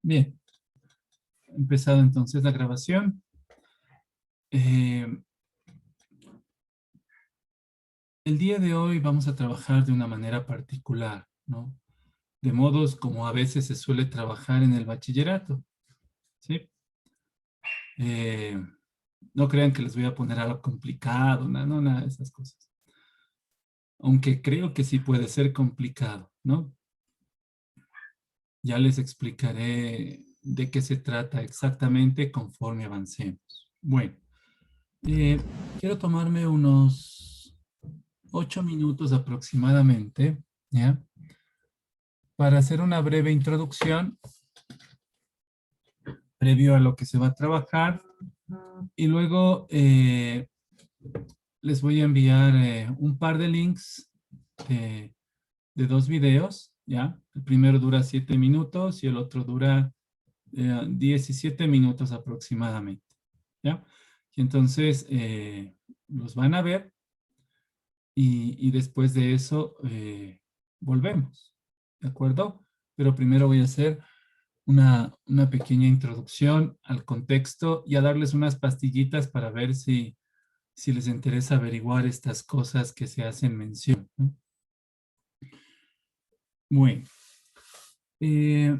Bien, he empezado entonces la grabación. Eh, el día de hoy vamos a trabajar de una manera particular, ¿no? De modos como a veces se suele trabajar en el bachillerato, ¿sí? Eh, no crean que les voy a poner algo complicado, no, nada de esas cosas. Aunque creo que sí puede ser complicado, ¿no? Ya les explicaré de qué se trata exactamente conforme avancemos. Bueno, eh, quiero tomarme unos 8 minutos aproximadamente, ¿ya? Para hacer una breve introducción previo a lo que se va a trabajar y luego les voy a enviar un par de links de, de dos videos, ¿ya? El primero dura 7 minutos y el otro dura 17 minutos aproximadamente, ¿ya? Y entonces los van a ver y después de eso volvemos, ¿de acuerdo? Pero primero voy a hacer una pequeña introducción al contexto y a darles unas pastillitas para ver si les interesa averiguar estas cosas que se hacen mención, ¿no? Bueno, eh,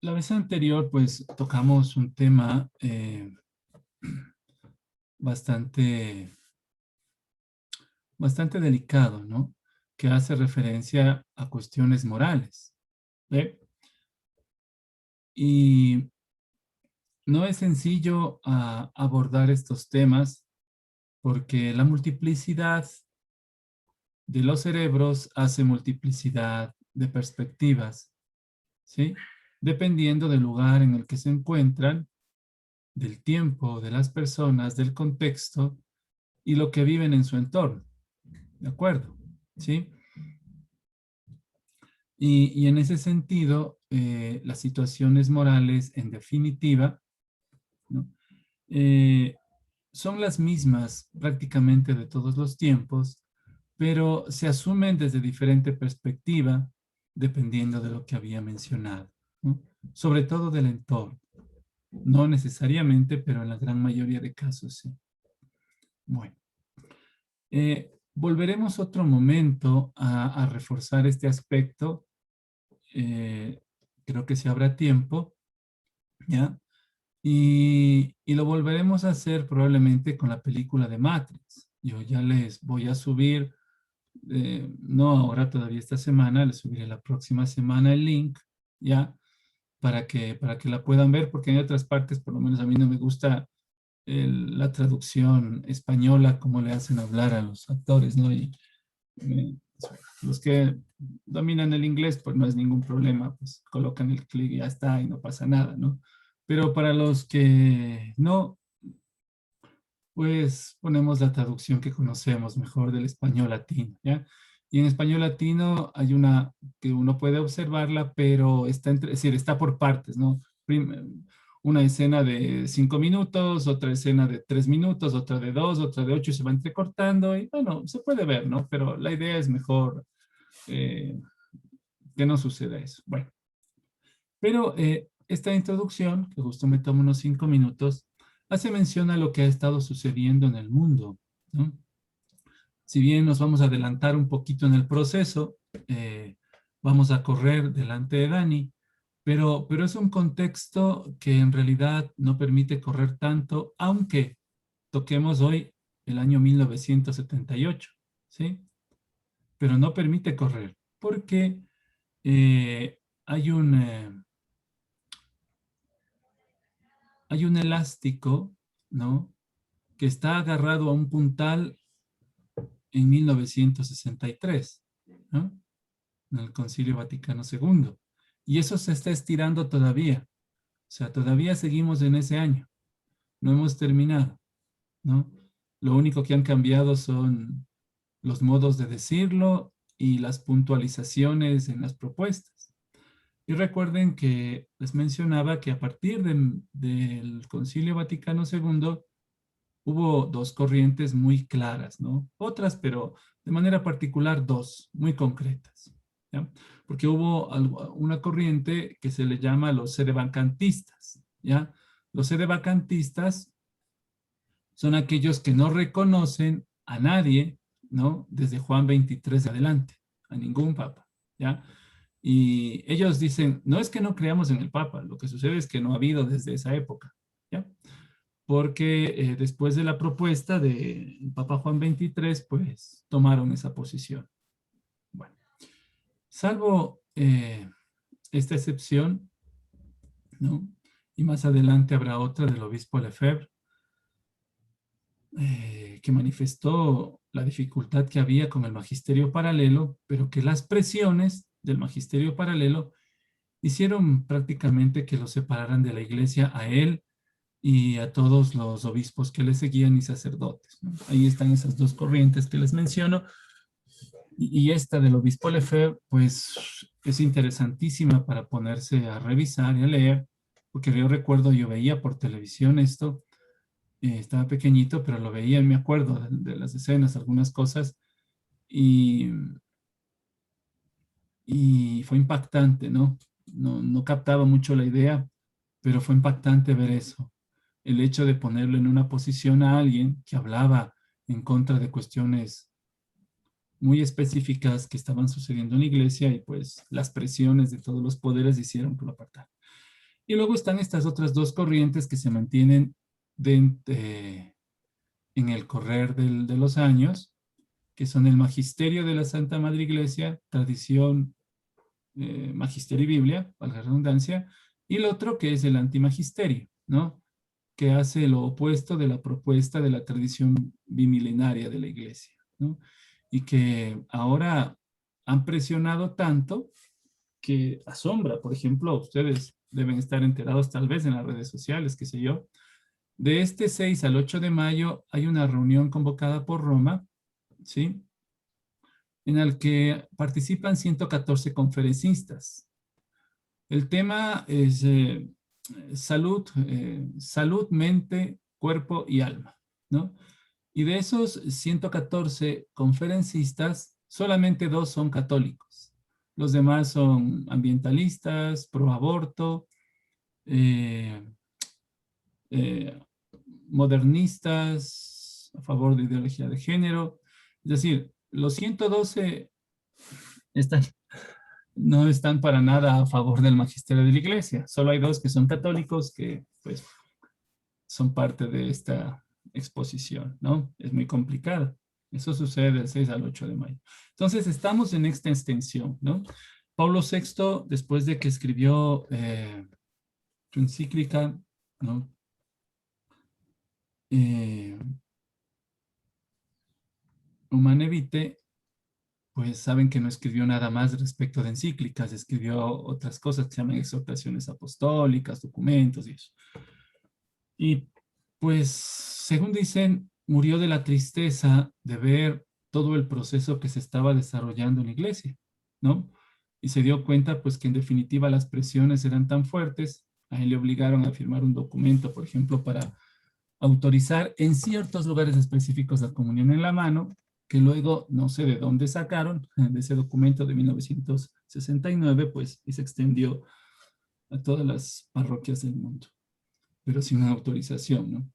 la vez anterior pues tocamos un tema bastante, bastante delicado, ¿no? Que hace referencia a cuestiones morales, ¿ve? Y no es sencillo abordar estos temas porque la multiplicidad de los cerebros hace multiplicidad de perspectivas, ¿sí? Dependiendo del lugar en el que se encuentran, del tiempo, de las personas, del contexto y lo que viven en su entorno, ¿de acuerdo? ¿Sí? Y en ese sentido, las situaciones morales, en definitiva, ¿no? Eh, son las mismas prácticamente de todos los tiempos, pero se asumen desde diferente perspectiva, dependiendo de lo que había mencionado, ¿no? Sobre todo del entorno. No necesariamente, pero en la gran mayoría de casos sí. Bueno, volveremos otro momento a reforzar este aspecto. Eh, creo que si habrá tiempo, ¿ya? Y lo volveremos a hacer probablemente con la película de Matrix. Yo ya les voy a subir, no ahora todavía esta semana, les subiré la próxima semana el link, ¿ya? Para que la puedan ver, porque en otras partes, por lo menos a mí no me gusta la traducción española, cómo le hacen hablar a los actores, ¿no? Y eh, los que dominan el inglés, pues no es ningún problema, pues colocan el clic y ya está y no pasa nada, ¿no? Pero para los que no, pues ponemos la traducción que conocemos mejor del español latino, ¿ya? Y en español latino hay una que uno puede observarla, pero está entre, es decir, está por partes, ¿no? Una escena de 5 minutos, otra escena de 3 minutos, otra de 2, otra de 8, y se va entrecortando y bueno, se puede ver, ¿no? Pero la idea es mejor eh, que no suceda eso. Bueno, pero esta introducción, que justo me toma unos 5 minutos, hace mención a lo que ha estado sucediendo en el mundo, ¿no? Si bien nos vamos a adelantar un poquito en el proceso, vamos a correr delante de Dani, pero es un contexto que en realidad no permite correr tanto, aunque toquemos hoy el año 1978, ¿sí? Pero no permite correr, porque hay hay un elástico, ¿no? Que está agarrado a un puntal en 1963, ¿no? En el Concilio Vaticano II. Y eso se está estirando todavía. O sea, todavía seguimos en ese año. No hemos terminado, ¿no? Lo único que han cambiado son los modos de decirlo y las puntualizaciones en las propuestas. Y recuerden que les mencionaba que a partir del Concilio Vaticano II hubo dos corrientes muy claras, ¿no? Otras, pero de manera particular dos, muy concretas. ¿ya? Porque hubo una corriente que se le llama los sedevacantistas, ¿ya? Los sedevacantistas son aquellos que no reconocen a nadie, ¿no? Desde Juan 23 adelante, a ningún papa, ¿ya? Y ellos dicen, no es que no creamos en el papa, lo que sucede es que no ha habido desde esa época, ¿ya? Porque después de la propuesta del Papa Juan 23, pues tomaron esa posición. Bueno, salvo esta excepción, ¿no? Y más adelante habrá otra del obispo Lefebvre, que manifestó la dificultad que había con el magisterio paralelo, pero que las presiones del magisterio paralelo hicieron prácticamente que lo separaran de la iglesia a él y a todos los obispos que le seguían y sacerdotes, ¿no? Ahí están esas dos corrientes que les menciono. Y esta del obispo Lefebvre, pues es interesantísima para ponerse a revisar y a leer, porque yo recuerdo, yo veía por televisión esto, estaba pequeñito, pero lo veía y me acuerdo de las escenas, algunas cosas, y, y fue impactante, ¿no? No captaba mucho la idea, pero fue impactante ver eso. El hecho de ponerlo en una posición a alguien que hablaba en contra de cuestiones muy específicas que estaban sucediendo en la iglesia y pues las presiones de todos los poderes hicieron que lo apartara. Y luego están estas otras dos corrientes que se mantienen en el correr de los años, que son el magisterio de la Santa Madre Iglesia, tradición, magisterio y Biblia, valga la redundancia, y el otro que es el antimagisterio, ¿no? Que hace lo opuesto de la propuesta de la tradición bimilenaria de la Iglesia, ¿no? Y que ahora han presionado tanto que asombra. Por ejemplo, ustedes deben estar enterados tal vez en las redes sociales, qué sé yo. De este 6 al 8 de mayo hay una reunión convocada por Roma, ¿sí? En el que participan 114 conferencistas. El tema es salud, mente, cuerpo y alma, ¿no? Y de esos 114 conferencistas, solamente dos son católicos. Los demás son ambientalistas, pro aborto, eh, eh, modernistas, a favor de ideología de género. Es decir, los 112 están, no están para nada a favor del magisterio de la iglesia. Solo hay dos que son católicos que pues son parte de esta exposición, ¿no? Es muy complicado. Eso sucede del 6 al 8 de mayo. Entonces, estamos en esta extensión, ¿no? Pablo VI, después de que escribió su encíclica, ¿no? Eh, Humane Vitae, pues saben que no escribió nada más respecto de encíclicas, escribió otras cosas que se llaman exhortaciones apostólicas, documentos y eso. Y pues, según dicen, murió de la tristeza de ver todo el proceso que se estaba desarrollando en la iglesia, ¿no? Y se dio cuenta, pues, que en definitiva las presiones eran tan fuertes, a él le obligaron a firmar un documento, por ejemplo, para autorizar en ciertos lugares específicos la comunión en la mano, que luego no sé de dónde sacaron de ese documento de 1969, pues, y se extendió a todas las parroquias del mundo, pero sin una autorización, ¿no?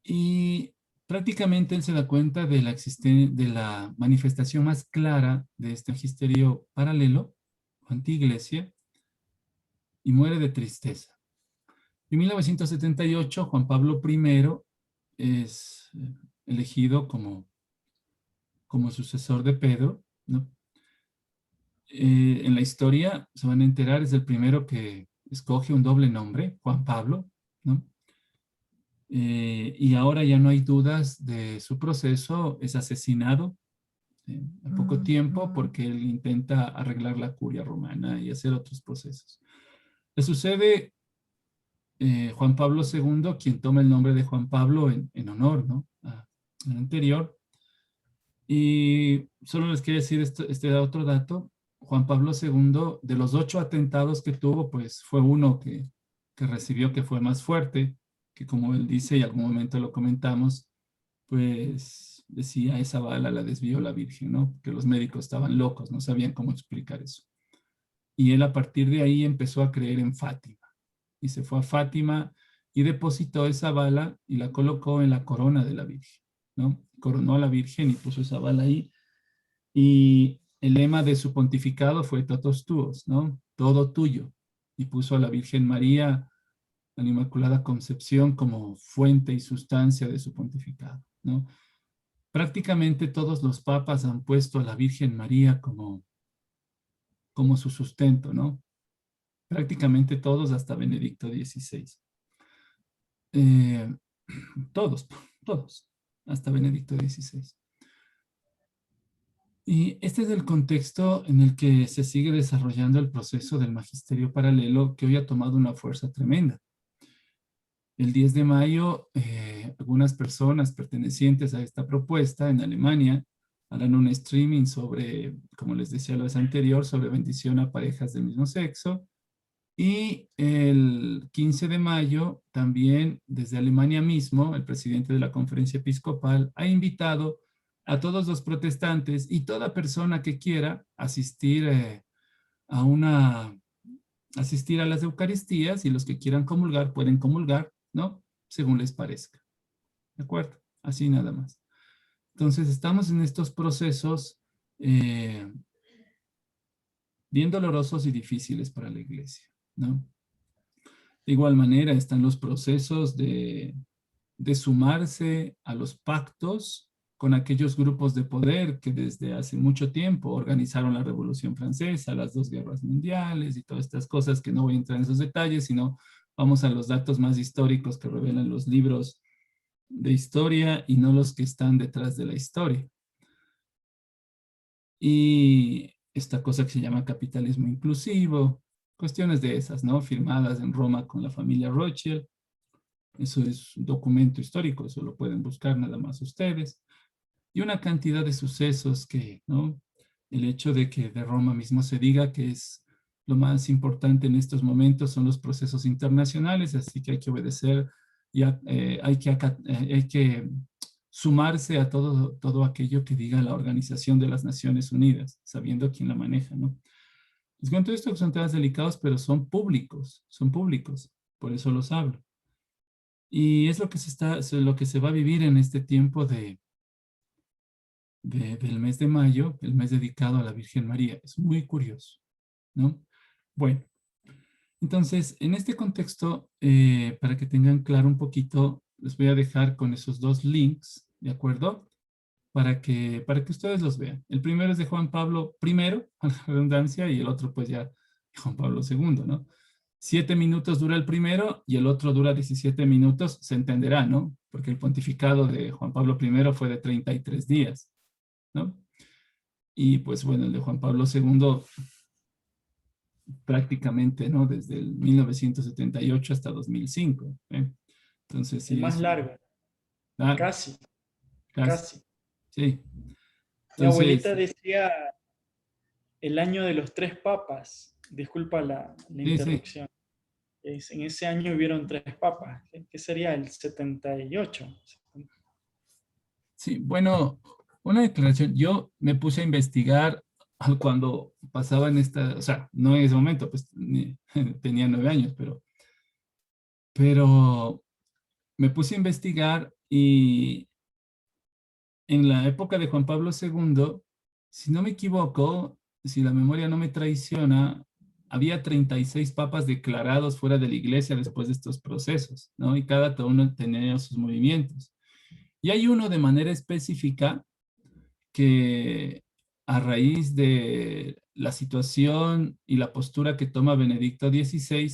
Y prácticamente él se da cuenta de de la manifestación más clara de este magisterio paralelo, anti-iglesia, y muere de tristeza. En 1978, Juan Pablo I es elegido como sucesor de Pedro, ¿no? En la historia se van a enterar, es el primero que escoge un doble nombre, Juan Pablo, ¿no? Y ahora ya no hay dudas de su proceso, es asesinado en poco tiempo porque él intenta arreglar la curia romana y hacer otros procesos. Le sucede Juan Pablo II, quien toma el nombre de Juan Pablo en honor, ¿no? Al anterior. Y solo les quiero decir este otro dato. Juan Pablo II, de los 8 atentados que tuvo, pues fue uno que recibió que fue más fuerte, que como él dice, y algún momento lo comentamos, pues decía, esa bala la desvió la Virgen, ¿no? Que los médicos estaban locos, no sabían cómo explicar eso. Y él a partir de ahí empezó a creer en Fátima. Y se fue a Fátima y depositó esa bala y la colocó en la corona de la Virgen, ¿no? Coronó a la Virgen y puso esa bala ahí. Y el lema de su pontificado fue totus tuos, ¿no? Todo tuyo. Y puso a la Virgen María, a la Inmaculada Concepción, como fuente y sustancia de su pontificado, ¿no? Prácticamente todos los papas han puesto a la Virgen María como su sustento, ¿no? Prácticamente todos hasta Benedicto XVI. Eh, todos, todos, hasta Benedicto XVI. Y este es el contexto en el que se sigue desarrollando el proceso del magisterio paralelo, que hoy ha tomado una fuerza tremenda. El 10 de mayo, algunas personas pertenecientes a esta propuesta en Alemania harán un streaming sobre, como les decía la vez anterior, sobre bendición a parejas del mismo sexo. Y el 15 de mayo, también desde Alemania mismo, el presidente de la conferencia episcopal ha invitado a todos los protestantes y toda persona que quiera asistir a una, asistir a las Eucaristías, y los que quieran comulgar pueden comulgar, ¿no? Según les parezca. ¿De acuerdo? Así nada más. Entonces estamos en estos procesos bien dolorosos y difíciles para la iglesia, ¿no? De igual manera están los procesos de sumarse a los pactos con aquellos grupos de poder que desde hace mucho tiempo organizaron la Revolución Francesa, las dos guerras mundiales y todas estas cosas, que no voy a entrar en esos detalles, sino vamos a los datos más históricos que revelan los libros de historia y no los que están detrás de la historia. Y esta cosa que se llama capitalismo inclusivo, cuestiones de esas, ¿no? Firmadas en Roma con la familia Rothschild. Eso es un documento histórico, eso lo pueden buscar nada más ustedes. Y una cantidad de sucesos que, ¿no? El hecho de que de Roma mismo se diga que es lo más importante en estos momentos son los procesos internacionales, así que hay que obedecer y hay que sumarse a todo aquello que diga la Organización de las Naciones Unidas, sabiendo quién la maneja, ¿no? Les cuento esto que son temas delicados, pero son públicos, por eso los hablo. Y es lo que se va a vivir en este tiempo del mes de mayo, el mes dedicado a la Virgen María. Es muy curioso, ¿no? Bueno, entonces, en este contexto, para que tengan claro un poquito, les voy a dejar con esos dos links, ¿de acuerdo? Para que ustedes los vean. El primero es de Juan Pablo I, a la redundancia, y el otro pues ya de Juan Pablo II, ¿no? 7 minutos dura el primero y el otro dura 17 minutos, se entenderá, ¿no? Porque el pontificado de Juan Pablo I fue de 33 días, ¿no? Y pues bueno, el de Juan Pablo II prácticamente, ¿no? Desde el 1978 hasta 2005, ¿eh? Entonces El sí, más es largo, claro, casi, casi, casi. sí. Mi Entonces, abuelita decía el año de los tres papas. Disculpa la sí, sí, interrupción. En ese año hubieron tres papas. ¿Qué sería el 78? sí. Bueno, una declaración. Yo me puse a investigar cuando pasaba en esta, o sea, no en ese momento, pues tenía 9 años, pero me puse a investigar y en la época de Juan Pablo II, si no me equivoco, si la memoria no me traiciona, había 36 papas declarados fuera de la iglesia después de estos procesos, ¿no? Y cada uno tenía sus movimientos. Y hay uno de manera específica que a raíz de la situación y la postura que toma Benedicto XVI,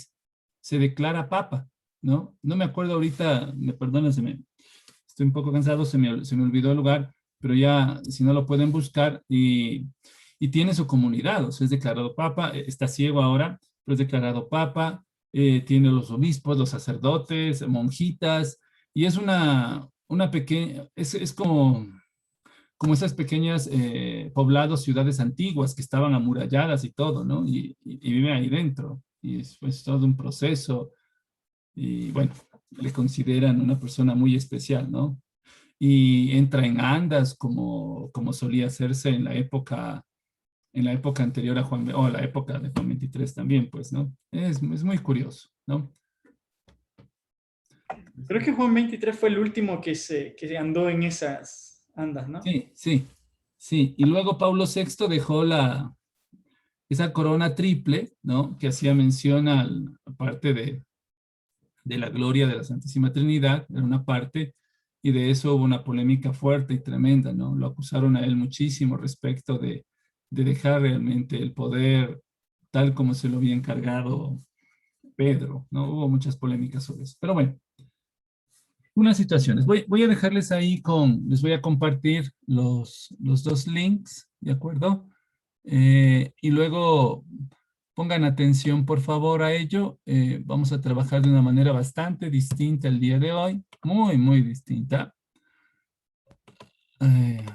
se declara papa, ¿no? No me acuerdo ahorita, me perdonan, estoy un poco cansado, se me olvidó el lugar, pero ya, si no lo pueden buscar, y tiene su comunidad, o sea, es declarado papa, está ciego ahora, pero es declarado papa, tiene los obispos, los sacerdotes, monjitas, y es una pequeña, es como esas pequeñas poblados, ciudades antiguas que estaban amuralladas y todo, ¿no? Y vive ahí dentro, y es todo un proceso, y bueno, le consideran una persona muy especial, ¿no? y entra en andas como solía hacerse en la época anterior a Juan, o la época de Juan 23 también, pues, ¿no? Es muy curioso, ¿no? Creo que Juan 23 fue el último que andó en esas andas, ¿no? Sí, sí, sí. Y luego Pablo VI dejó esa corona triple, ¿no? Que hacía mención aparte de la gloria de la Santísima Trinidad, era una parte, y de eso hubo una polémica fuerte y tremenda, ¿no? Lo acusaron a él muchísimo respecto de dejar realmente el poder tal como se lo había encargado Pedro, ¿no? Hubo muchas polémicas sobre eso. Pero bueno, unas situaciones. Voy a dejarles ahí les voy a compartir los dos links, ¿de acuerdo? Y luego pongan atención, por favor, a ello. Vamos a trabajar de una manera bastante distinta el día de hoy, muy, muy distinta. Eh,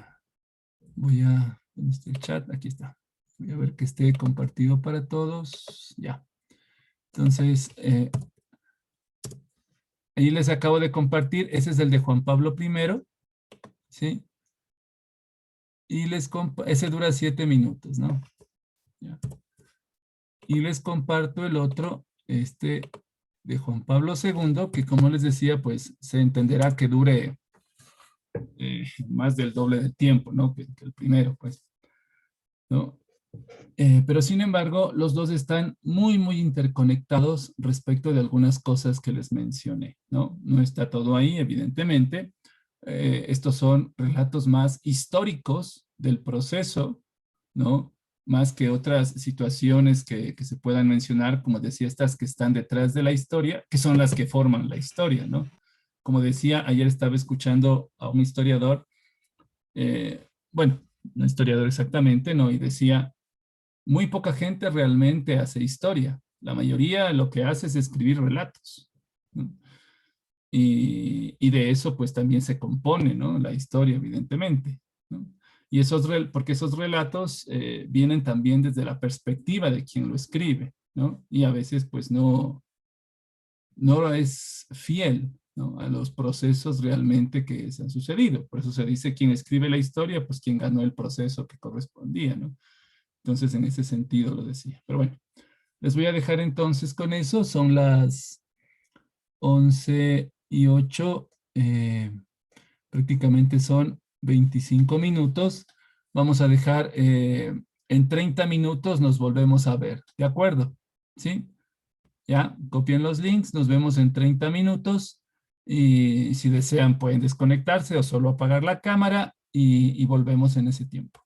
¿dónde está el chat? Aquí está. Voy a ver que esté compartido para todos. Ya. Entonces, ahí les acabo de compartir. Ese es el de Juan Pablo I, ¿sí? Y ese dura 7 minutos, ¿no? Ya. Y les comparto el otro, de Juan Pablo II, que como les decía, pues se entenderá que dure más del doble de tiempo, ¿no? Que el primero, pues, ¿no? Pero sin embargo, los dos están muy, muy interconectados respecto de algunas cosas que les mencioné, ¿no? No está todo ahí, evidentemente. Estos son relatos más históricos del proceso, ¿no? Más que otras situaciones que se puedan mencionar, como decía, estas que están detrás de la historia, que son las que forman la historia, ¿no? Como decía, ayer estaba escuchando a un historiador, bueno, no historiador exactamente, ¿no? Y decía, muy poca gente realmente hace historia. La mayoría lo que hace es escribir relatos, ¿no? Y de eso pues también se compone, ¿no? La historia, evidentemente, ¿no? Y porque esos relatos vienen también desde la perspectiva de quien lo escribe, ¿no? Y a veces pues no es fiel, ¿no? A los procesos realmente que se han sucedido. Por eso se dice quien escribe la historia, pues quien ganó el proceso que correspondía, ¿no? Entonces en ese sentido lo decía. Pero bueno, les voy a dejar entonces con eso. Son las 11:08. Prácticamente son 25 minutos. Vamos a dejar, en 30 minutos nos volvemos a ver. ¿De acuerdo? ¿Sí? Ya, copien los links. Nos vemos en 30 minutos. Y si desean pueden desconectarse o solo apagar la cámara y volvemos en ese tiempo.